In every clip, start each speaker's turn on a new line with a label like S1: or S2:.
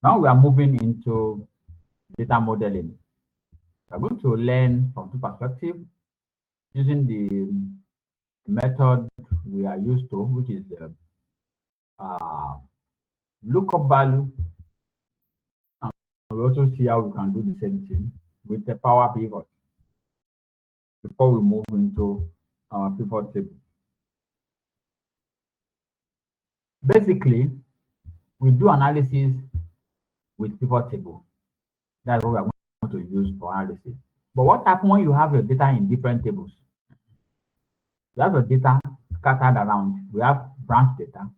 S1: Now we are moving into data modeling. We're going to learn from two perspectives using the method we are used to, which is the lookup value. And we also see how we can do the same thing with the power pivot before we move into our pivot table. Basically, we do analysis with pivot table. That's what we are going to use for analysis. But what happens when you have your data in different tables? You have your data scattered around. We have branch data,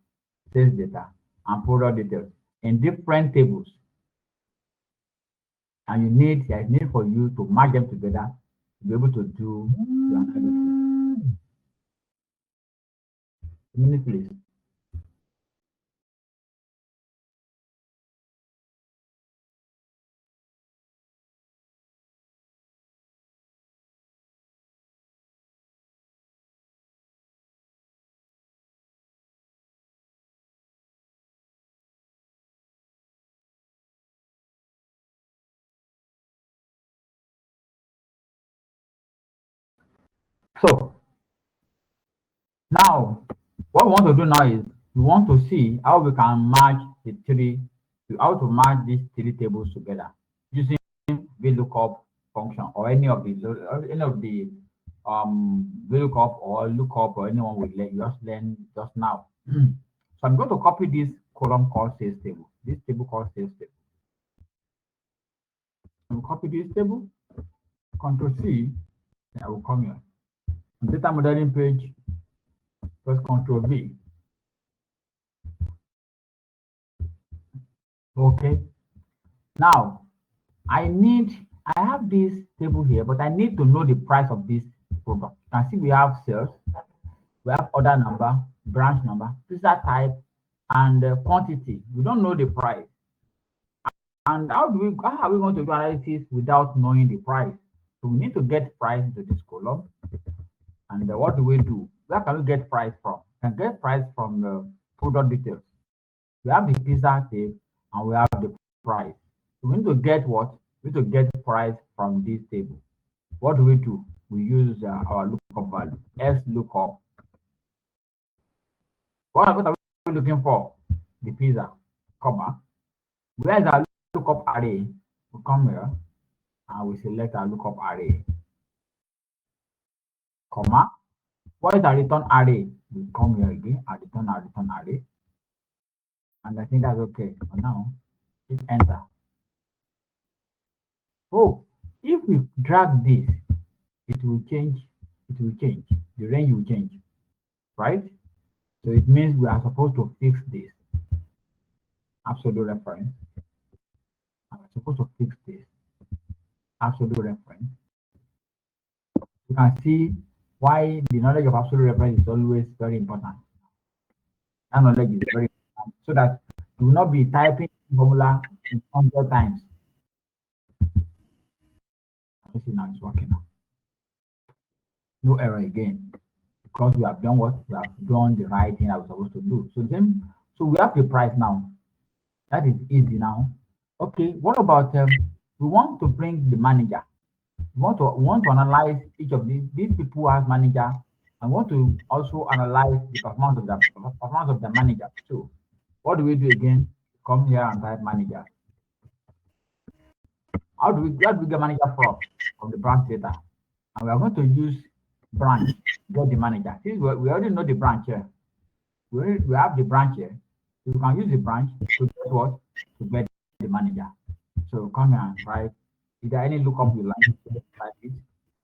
S1: sales data, and product details in different tables. And there's need for you to merge them together to be able to do your analysis. A minute, please. So now what we want to do now is we want to see how we can match how to match these three tables together using VLOOKUP function or any of the VLOOKUP or lookup or anyone we learn just now. So I'm going to copy this column called sales table. This table called sales table. I will copy this table, Control C, and I will come here. On data modeling page, press Control V. Okay. Now, I have this table here, but I need to know the price of this product. You can see we have sales, we have order number, branch number, pizza type, and quantity. We don't know the price. And how are we going to do analysis without knowing the price? So we need to get price into this column. And what do? Where can we get price from? We can get price from the product details. We have the pizza type and we have the price. So we need to get what? We need to get price from this table. What do? We use our lookup value, XLOOKUP. What are we looking for? The pizza, comma. Where is our lookup array? We come here and we select our lookup array, comma. What is our return array? We come here again and return our return array. And I think that's okay for now. Hit enter. Oh, if we drag this, it will change. It will change. The range will change, right? So it means we are supposed to fix this. Absolute reference. I'm supposed to fix this. Absolute reference. You can see why the knowledge of absolute reference is always very important. That knowledge is very important so that you will not be typing formula 100 times. See now it's working now. No error again. Because we have done what? We have done the right thing that we're supposed to do. So we have the price now. That is easy now. Okay, what about we want to bring the manager. We want to analyze each of these people as manager, and want to also analyze the performance of the manager too. What do we do again? Come here and type manager. Where do we get manager from the branch data? And we are going to use branch to get the manager. We already know the branch here. We have the branch here. So we can use the branch to get what? To get the manager. So come here and write either any lookup you like it,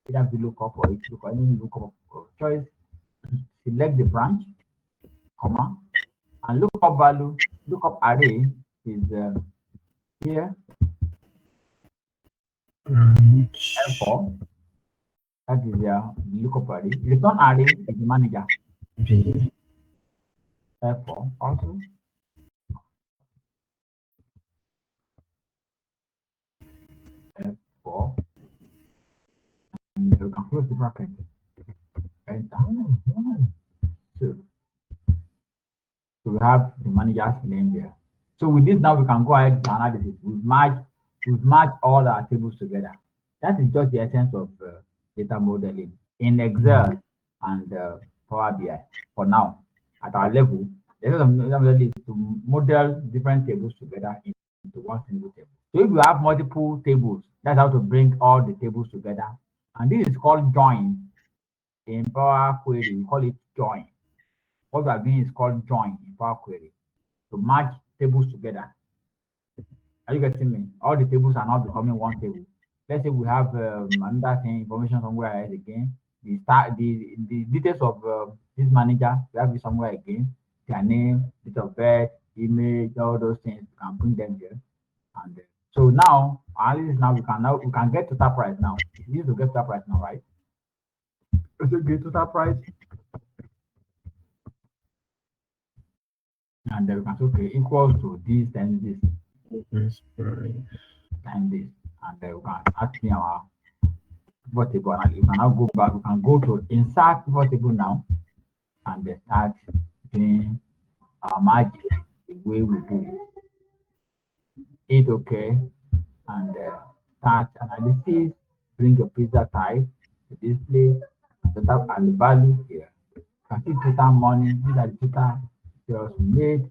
S1: either the lookup or any lookup of choice. Select the branch, comma, and lookup value, lookup array is here. F4. That is the lookup array. Return array is the manager. F4 also. F4. And you can close the bracket. Enter. So we have the manager's name here. So with this now we can go ahead to analysis. We've matched all our tables together. That is just the essence of data modeling in Excel and Power BI for now. At our level, the essence of data modeling is to model different tables together into one single table. So if you have multiple tables, that's how to bring all the tables together. And this is called join. In Power Query, we call it join. What we are doing is called join in Power Query to match tables together. Are you getting me? All the tables are not becoming one table. Let's say we have another thing, information somewhere else again. The details of this manager, we have it somewhere again. Their name, date of birth, image, all those things. We can bring them here. And so now, analysis now we can get total price now. It's easy to get total price now, right? Let's get total price. And then we can say, okay, equals to this times this times this. And then we can add in our pivot table. And you can now go back. We can go to insert pivot table now and then start doing our magic the way we do it. Okay. And start analysis, bring your pizza type to display total and the value here. You can see total money. These are the total sales made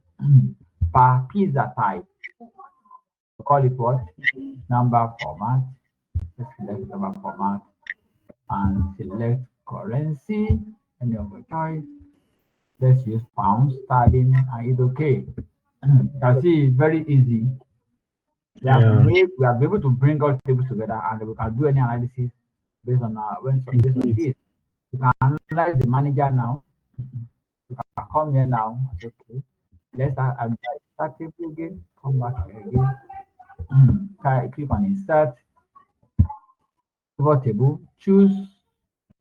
S1: per pizza type. We call it what? Number format. Let's select number format and select currency. Any of your choice. Let's use pound sterling and hit OK. You can see it's very easy. We have been able to bring all tables together and we can do any analysis based on based on this. You can analyze the manager now. You can come here now. Okay. Let's start table again. Come back here again. Click on insert pivot table. Choose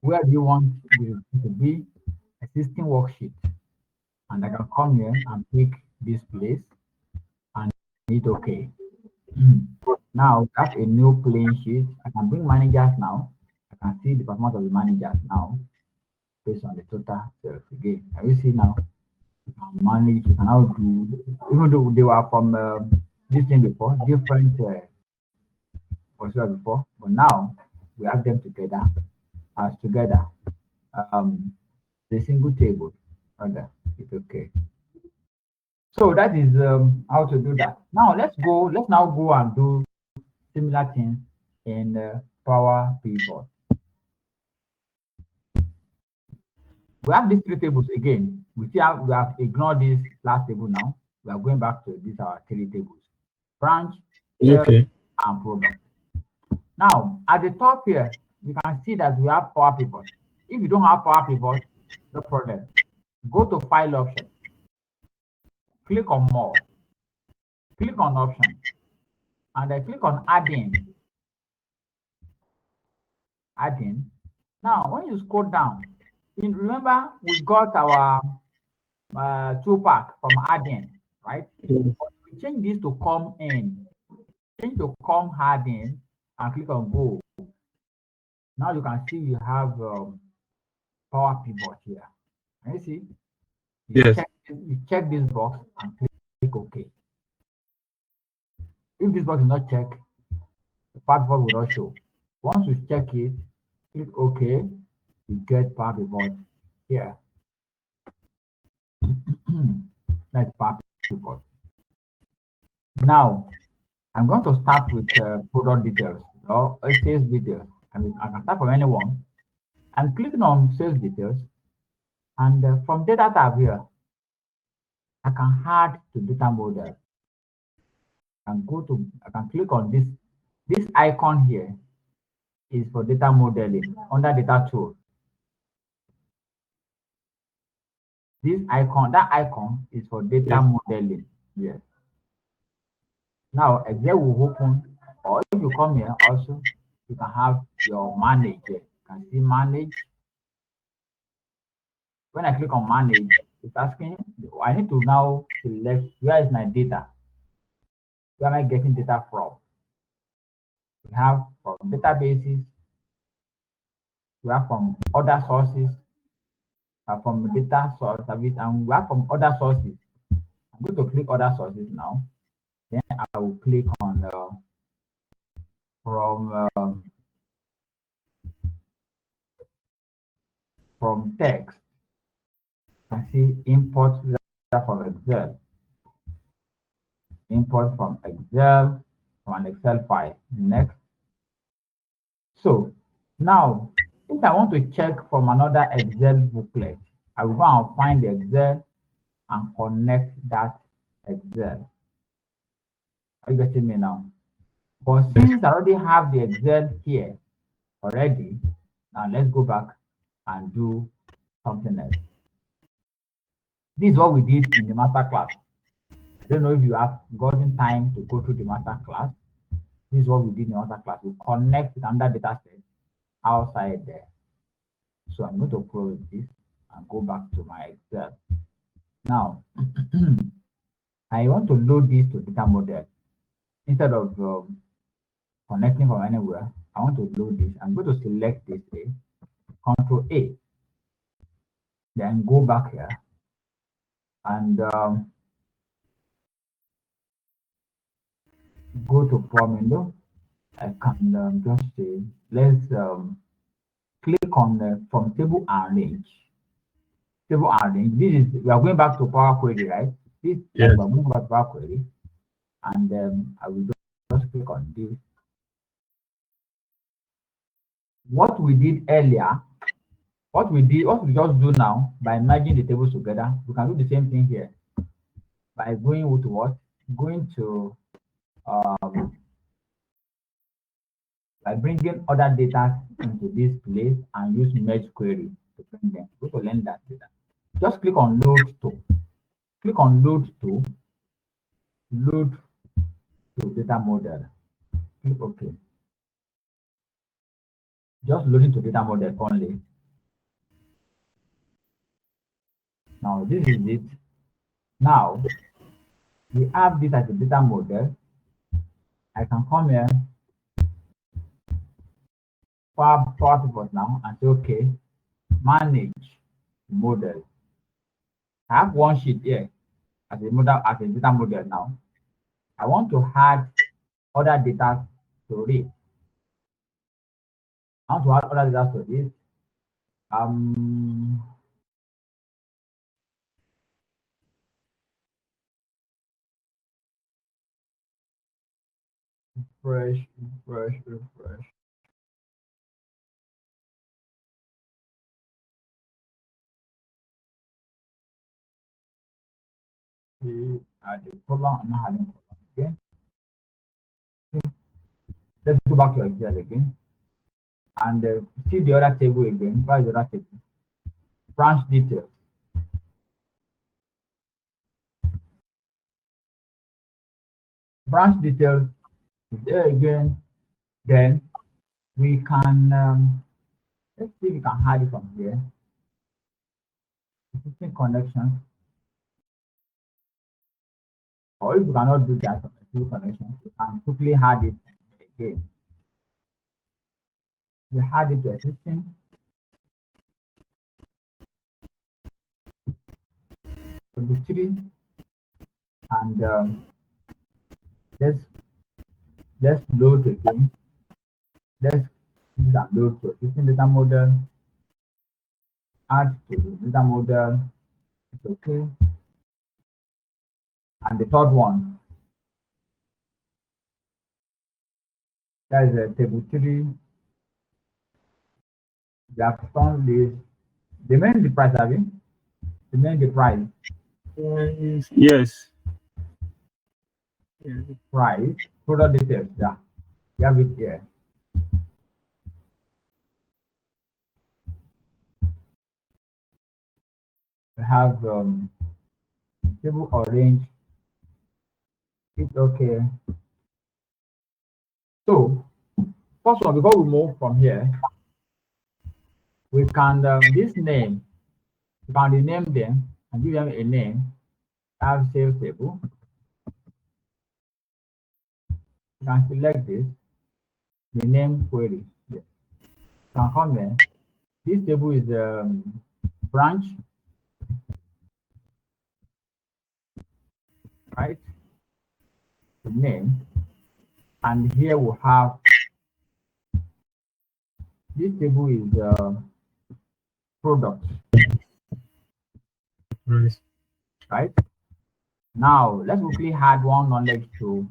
S1: where do you want it to be. Existing worksheet. And I can come here and pick this place and hit OK. Now we have a new plain sheet. I can bring managers now. I can see the performance of the managers now based on the total sales again. Can you see now? You can manage, you can now do, even though they were from this thing before, different before, but now we have them together as together. The single table. Okay, it's okay. So that is how to do that. Now let's now go and do similar things in Power Pivot. We have these three tables again. We have ignored this last table now. We are going back to these our three tables: branch, sales, and product. Now at the top here, you can see that we have Power Pivot. If you don't have Power Pivot, no problem. Go to File option. Click on More. Click on Option. And then click on Add-in. Add-in. Now, when you scroll down, remember we got our toolpath from Add-in, right? We change this to Come In. Change to Come Add-in and click on Go. Now you can see you have Power Pivot here. Can you see? You check this box and click OK. If this box is not checked, the Power Pivot will not show. Once you check it, click OK, you get Power Pivot here. That's Power Pivot. Now, I'm going to start with product details or sales details. I can start from anyone. I'm clicking on sales details, and from data tab here, I can add to data model. I can click on this icon here is for data modeling under data tool. That icon is for data modeling. Yes. Now Excel will open, or if you come here also, you can have your manage here. You can see manage. When I click on manage, it's asking, I need to now select where is my data. Where am I getting data from? We have from databases, we have from other sources, from data source service, and we have from other sources. I'm going to click other sources now. Then I will click on from text. I see import data from Excel. Import from Excel, from an Excel file. Next. So now, if I want to check from another Excel booklet, I will go and find the Excel and connect that Excel. Are you getting me now? But since I already have the Excel here already, now let's go back and do something else. This is what we did in the master class. I don't know if you have gotten time to go through the master class. This is what we did in the master class. We connect with another data set outside there. So I'm going to close this and go back to my Excel. Now, I want to load this to data model. Instead of connecting from anywhere, I want to load this. I'm going to select this Control A, then go back here and go to form window. I can just say, let's click on from table and range. Table and range. This is, we are going back to Power Query, right? This
S2: Yes.
S1: we're moving back to Power Query, and I will just click on this. What we did earlier, what we just do now by merging the tables together, we can do the same thing here by going with what? Going to by bringing other data into this place and use merge query to bring them. We will learn that data. Just click on load to. Click on load to. Load to data model. Click OK. Just loading to data model only. Now this is it. Now we have this as a data model. I can come here, Power Pivot now, and say okay, manage model. I have one sheet here as a model, as a data model now. I want to add other data to it. I want to add other data to this. Refresh. See, add the column. I'm not adding column again. Okay. Let's go back to Excel again and see the other table again. Where is the other table? Branch details. Branch details is there again. Then we can let's see if we can hide it from here. Existing connections. Or if we cannot do that from existing connections, we can quickly add it again. We add it to existing. 23 and let's load again. Let's load to existing data model. Add to the data model. It's okay. And the third one, that is a table 3. We have found this. The main the price, have you? The main the price.
S2: Yes.
S1: Price. Product details. Yeah. You have it here. We have table orange. It's okay. So first one, before we move from here, we can this name, we can rename them and give them a name. Have sales table. You can select this, the name query. Yes. You can come here. This table is branch, right? the name, and here we have this table is product,
S2: Nice.
S1: right? Now let's quickly add one knowledge to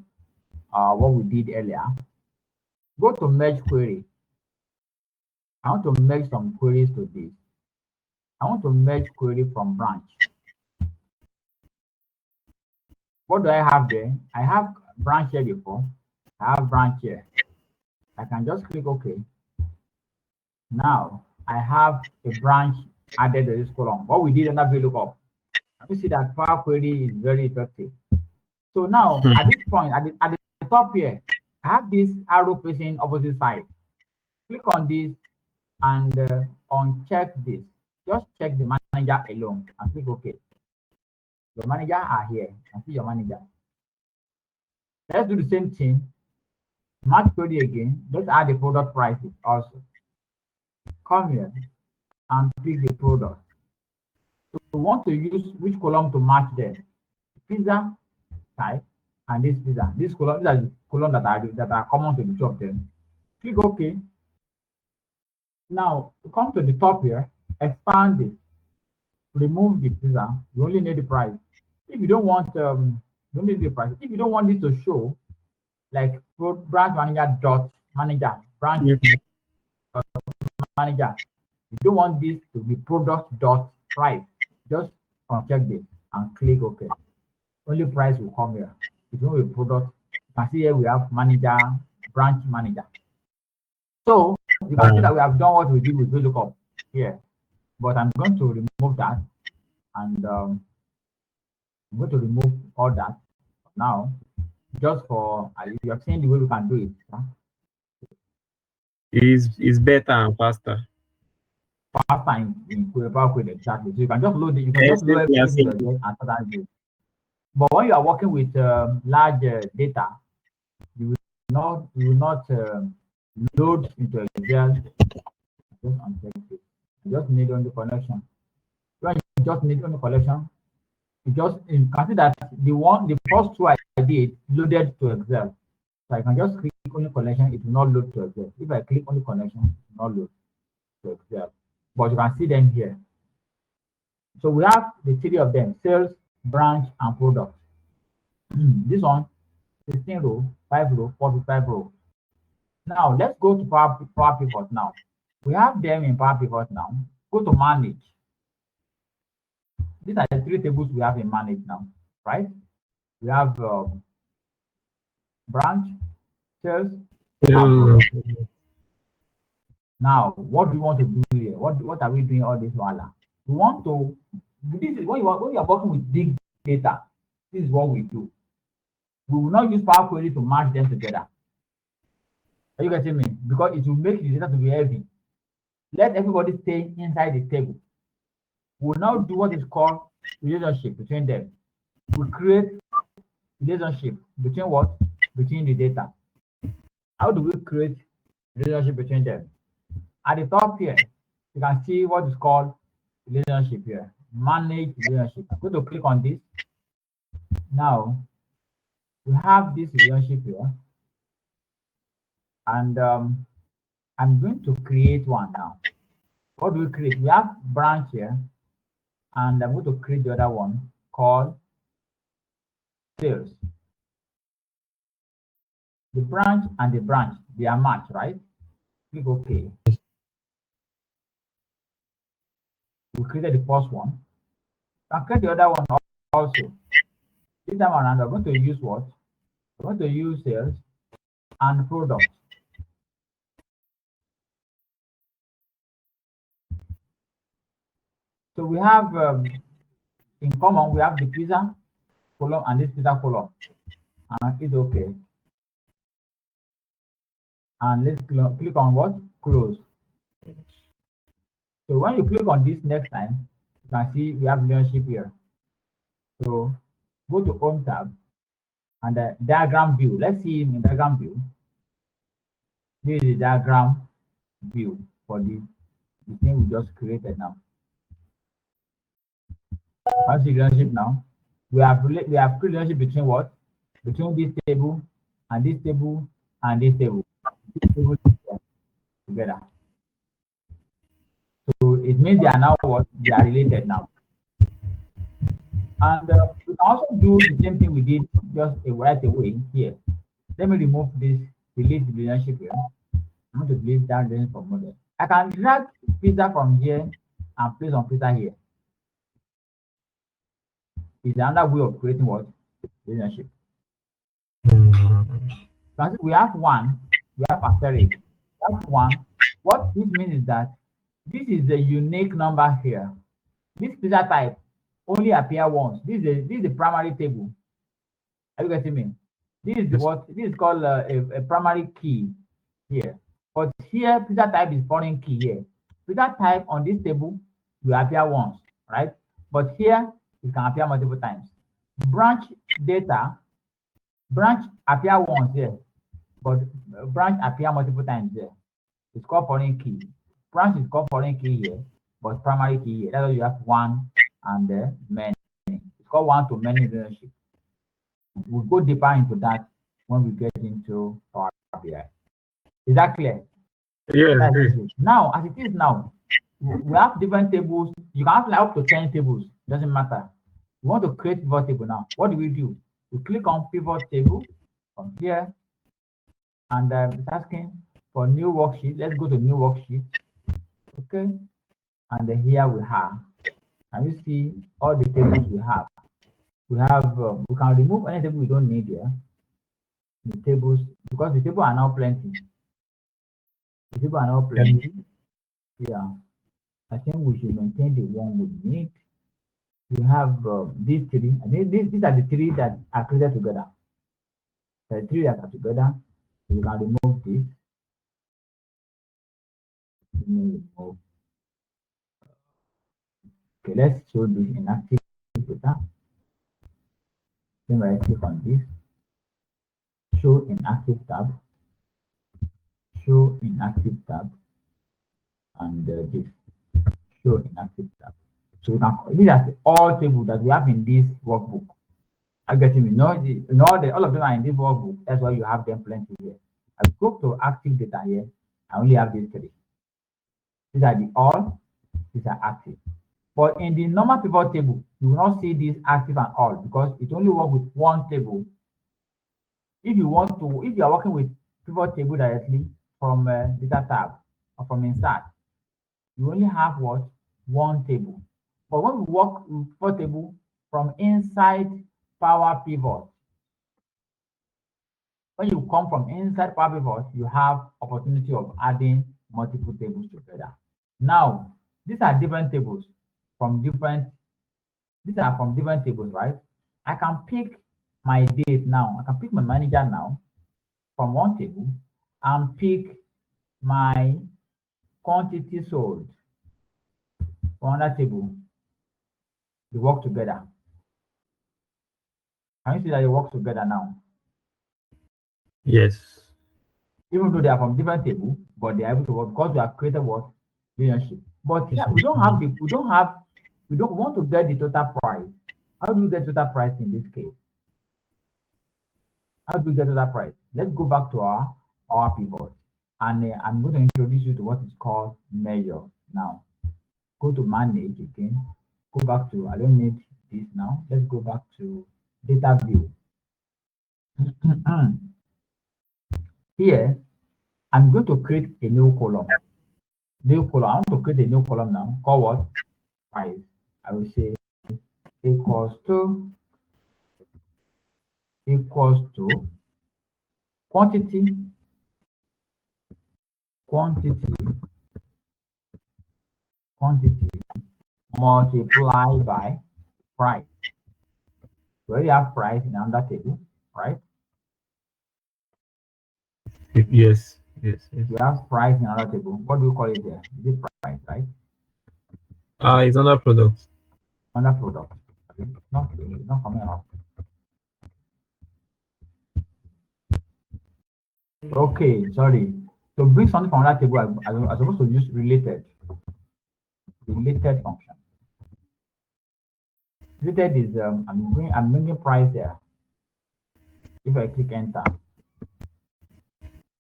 S1: what we did earlier. Go to merge query. I want to merge some queries to this. I want to merge query from branch. What do I have there? I have branch here before. I have branch here. I can just click OK. Now I have a branch added to this column. What we did under VLOOKUP. You see that Power Query is very effective. So now at this point, at the top here, I have this arrow facing opposite side. Click on this and uncheck this. Just check the manager alone and click OK. Your manager are here. I see your manager. Let's do the same thing. Match query again. Let's add the product prices also. Come here and pick the product. So we want to use which column to match them? Pizza type and this pizza. This column, these are the columns that are common to the two of them. Click OK. Now come to the top here, expand it, remove the pizza. You only need the price. If you don't want you don't need the price. If you don't want this to show, like branch manager dot manager, branch manager, you don't want this to be product dot price. Just uncheck this and click OK. Only price will come here. If you want a product, you can see here we have manager, branch manager. So you can see that we have done what we did with VLOOKUP here. But I'm going to remove that, and I'm going to remove all that now, just for you have seen the way we can do it. Huh?
S2: Is better and faster.
S1: Faster in Power Query, exactly. So you can just load it. You can just load
S2: Except we are
S1: everything you
S2: seeing
S1: get and start and do it. But when you are working with large data, you will not load into Excel. Just uncheck it. You just need only connection. When you just need only connection, you just consider that the first two I did loaded to Excel. So I can just click only connection, it will not load to Excel. If I click only connection, it will not load to Excel. But you can see them here. So we have the three of them: sales, branch, and product. This one, 16 row, 5 row, 45 row. Now let's go to Power Pivot now. We have them in Power Pivot now. Go to manage. These are the three tables we have in manage now, right? We have branch, sales, and product. Now, what do we want to do here? What are we doing all this while? We want to. This is when you are working with big data. This is what we do. We will not use Power Query to match them together. Are you getting me? Because it will make the data to be heavy. Let everybody stay inside the table. We will now do what is called relationship between them. We create relationship between what? Between the data. How do we create relationship between them? At the top here, you can see what is called relationship here. Manage relationship. I'm going to click on this. Now, we have this relationship here. And I'm going to create one now. What do we create? We have branch here. And I'm going to create the other one called sales. The branch and the branch, they are matched, right? Click OK. We created the first one. And create the other one also. This time around, we're going to use what? We're going to use sales and product. So we have in common, we have the pizza column and this pizza column. And it's okay. And let's click on what? Close. So when you click on this next time, you can see we have relationship here. So go to Home tab and the diagram view. Let's see in diagram view. This is the diagram view for the thing we just created now. As relationship now, we have relationship between what? between this table and this table and this table. This table together. So it means they are now what? They are related now. And we can also do the same thing we did just right away here. Let me remove this, delete the relationship here. I'm going to delete that relationship from model. I can drag filter from here and place on filter here. It's another way of creating what? Relationship. We have one, we have asterisk. That's one. What this means is that this is the unique number here. This filter type only appear once. This is the primary table. Are you getting me? This is what this is called a primary key here. But here, filter type is foreign key here. Filter type on this table will appear once, right? But here it can appear multiple times. Branch data, branch appear once here, but branch appear multiple times there. It's called foreign key. Branch is called foreign key here, but primary key here. That's why you have one and many. It's called one to many relationship. We'll go deeper into that when we get into Power BI. Is that clear?
S2: Yeah.
S1: Now, as it is now, we have different tables. You can have like up to 10 tables. Doesn't matter. We want to create pivot table now. What do? We click on pivot table from here, and it's asking for new worksheet. Let's go to new worksheet. Okay, and then here we have. Can you see all the tables we have? We have. We can remove any table we don't need here. The tables, because the tables are now plenty. The tables are now plenty. Yeah. I think we should maintain the one we need. We have these three. I think these are the three that are created together. The three that are together. You can remove this. Remove. Okay, let's show this in active data. Then right click on this. Show in active tab. Show in active tab. And this. Show in active tab. So we can. These are all tables that we have in this workbook. I get me. No, all of them are in this workbook. That's why you have them plenty here. I go to active data here. I only have these three. These are the all. These are active. But in the normal pivot table, you will not see this active and all because it only works with one table. If you are working with pivot table directly from data tab or from inside, you only have what? One table. But when we work with pivot table from inside Power Pivot, when you come from inside Power Pivot, you have opportunity of adding multiple tables together. Now, these are different tables from different. These are from different tables, right? I can pick my date now. I can pick my manager now from one table and pick my quantity sold from another table. They work together. Can you see that they work together now?
S2: Yes.
S1: Even though they are from different tables, but they are able to work because we have created what? Relationship. But yeah, we don't want to get the total price. How do you get total price in this case? How do we get total price? Let's go back to our pivot. And I'm going to introduce you to what is called measure now. Go to manage again. Go back to, I don't need this now. Let's go back to data view. Here, I'm going to create a new column. New column. I want to create a new column now. Call what? Price. I will say equals to quantity multiply by price. We already have price in another table, right?
S2: Yes.
S1: We have price in another table. What do we call it there? Is it price, right?
S2: It's under product.
S1: Under product. Okay. It's not coming up. Okay, sorry. To bring something from that table, I'm supposed to use related function. Related is I'm bringing price there. If I click enter,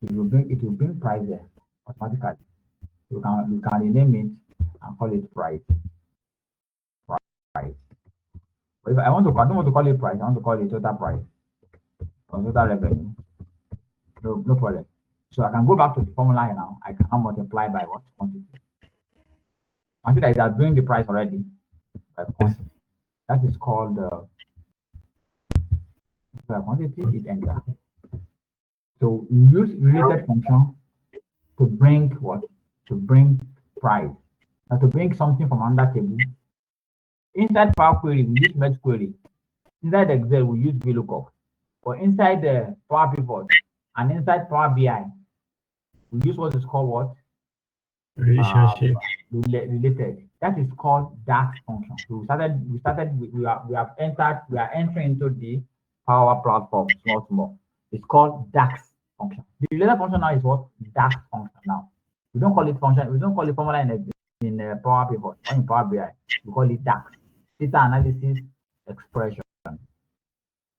S1: it will bring price there automatically. You can rename it and call it price. Price. But if I want to, I don't want to call it price. I want to call it total price or total revenue. No problem. So I can go back to the formula now. I can now multiply by what quantity. I see that it has doing the price already by quantity. That is called by quantity. It enter. So we use related function to bring what? To bring price. Now to bring something from another table. Inside Power Query, we use merge query. Inside Excel, we use VLOOKUP. But inside the Power Pivot and inside Power BI, we use what is called what?
S2: Relationship.
S1: Related. That is called DAX function. So we are entering into the Power Platform small. It's called DAX function. The related function now is what? DAX function now. We don't call it function, we don't call it formula in Power Pivot or in Power BI. We call it DAX. Data analysis expression.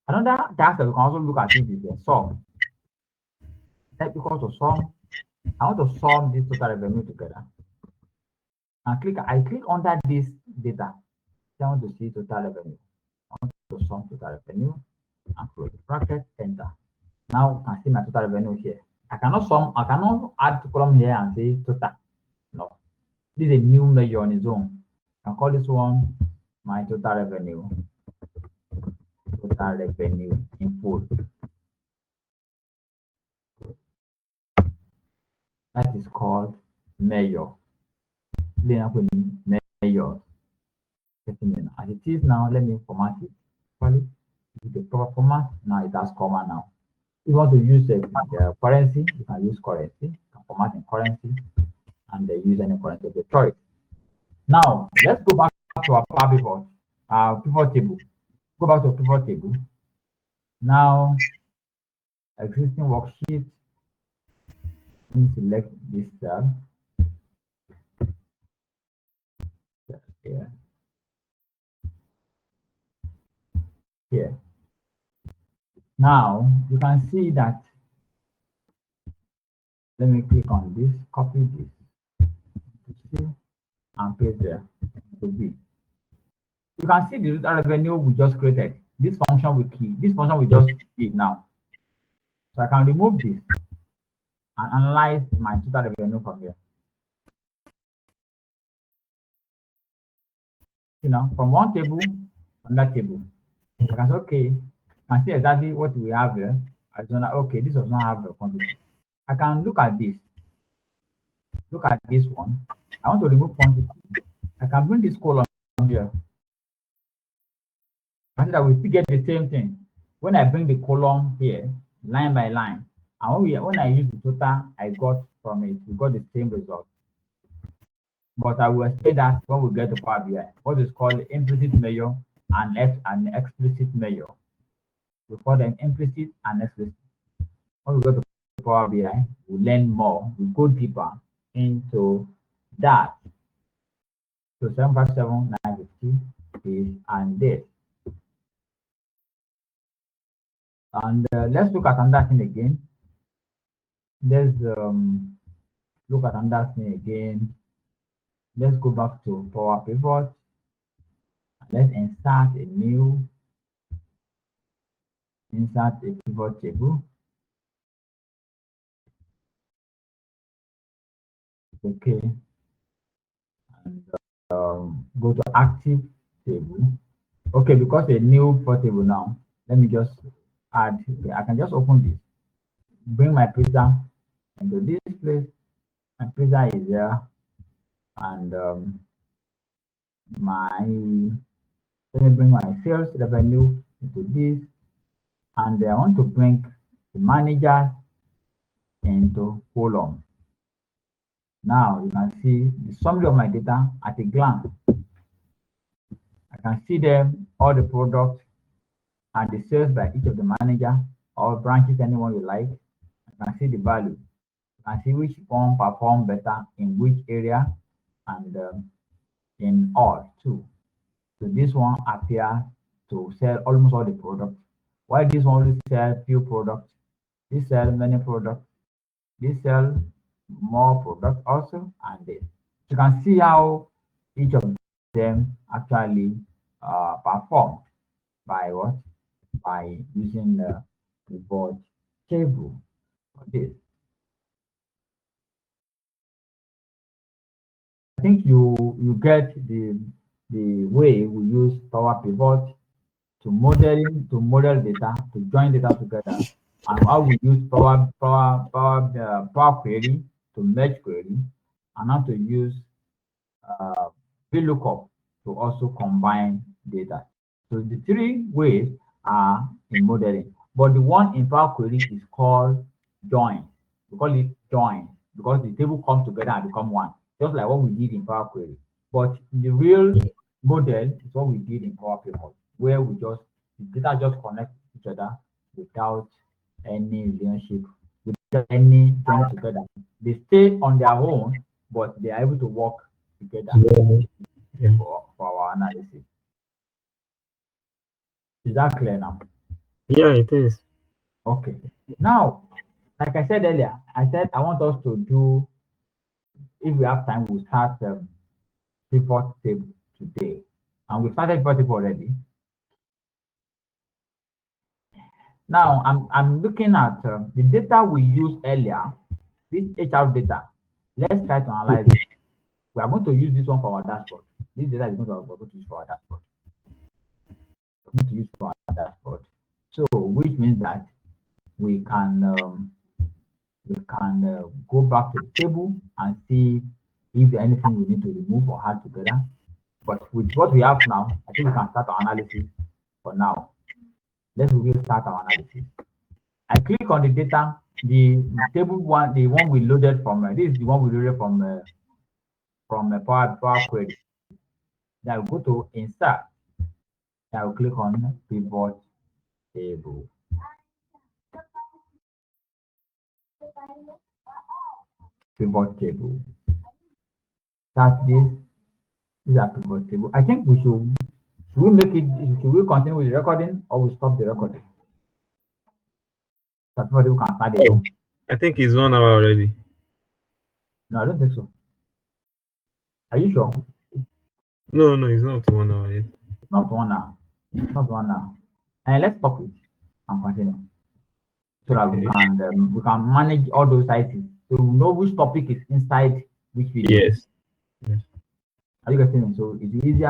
S1: Another DAX that we can also look at it is the sum. Type equals to sum. I want to sum this total revenue together. And I click under this data. I want to see total revenue. I want to sum total revenue and close the bracket, enter. Now I can see my total revenue here. I cannot add column here and say total. No. This is a new measure on its own. I can call this one my total revenue. Total revenue in full. That is called measure. Measure. As it is now, let me format it. With the proper format, now it has comma now. If you want to use currency, you can use currency. You can format in currency and use any currency of your choice. Now, let's go back to our Power Pivot, pivot table. Go back to pivot table. Now, existing worksheet. Let me select this cell. Here. Now, you can see that. Let me click on this, copy this, and paste there to B. You can see the total revenue we just created. This function we key. This function we just key now. So I can remove this and analyze my total revenue from here. From one table to another table. I can say, okay, I can see exactly what we have here. Okay, this does not have the quantity. I can look at this. Look at this one. I want to remove quantity. I can bring this column here. I see that we still get the same thing. When I bring the column here, line by line, and when I use the total I got from it, we got the same result. But I will explain that when we get to Power BI. What is called implicit measure and explicit measure. We call them implicit and explicit. When we go to Power BI, we learn more. We go deeper into that. So 757,950 is and this. And let's look at another thing again. Let's look at another thing again. Let's go back to Power Pivot. Let's insert a pivot table. Okay. And go to active table. Okay, because a new pivot table now. Let me just add. Okay, I can just open this. Bring my pizza into this place. My pizza is there. And let me bring my sales revenue into this, and I want to bring the manager into column. Now you can see the summary of my data at a glance. I can see them, all the products and the sales by each of the manager or branches, anyone you like. I can see the value. I can see which one perform better in which area and in all too. So this one appears to sell almost all the products, Why this one only sell few products? This sell many products. This sell more products also, and this. You can see how each of them actually perform by what? By using the pivot table for this. I think you get the way we use Power Pivot to model data, to join data together, and how we use Power Query to merge query, and how to use uh, VLOOKUP to also combine data. So the three ways are in modeling, but the one in Power Query is called join. We call it join because the table comes together and become one, just like what we did in Power Query. But the real model is what we did in Power Pivot, where the data just connect each other without any relationship, without any join together. They stay on their own, but they are able to work together
S2: Yeah.
S1: for our analysis. Is that clear now?
S2: Yeah, it is.
S1: Okay. Now, like I said earlier, I said I want us to do, if we have time, we'll start pivot table today. And we started pivot table already. Now, I'm looking at the data we used earlier, this HR data. Let's try to analyze it. We are going to use this one for our dashboard. This data is going to, we're going to use for our dashboard. We're going to use for our dashboard. So, which means that we can go back to the table and see if there's anything we need to remove or add together. But with what we have now, I think we can start our analysis for now. Let's really start our analysis. I click on the data, the table one, the one we loaded from, this is the one we loaded from Power Query. Then I go to insert. Then I will click on pivot table. Pivot table. Start this. This is a pivot table. I think should we make it, should we continue with the recording or we stop the recording? So somebody can start it.
S2: Oh, I think it's 1 hour already.
S1: No, I don't think so. Are you sure?
S2: No, no, it's not 1 hour yet.
S1: It's not 1 hour. It's not 1 hour. And let's stop it and continue. So that we can manage all those items. So we know which topic is inside which video.
S2: Yes. Yes.
S1: Are you getting it? So it's easier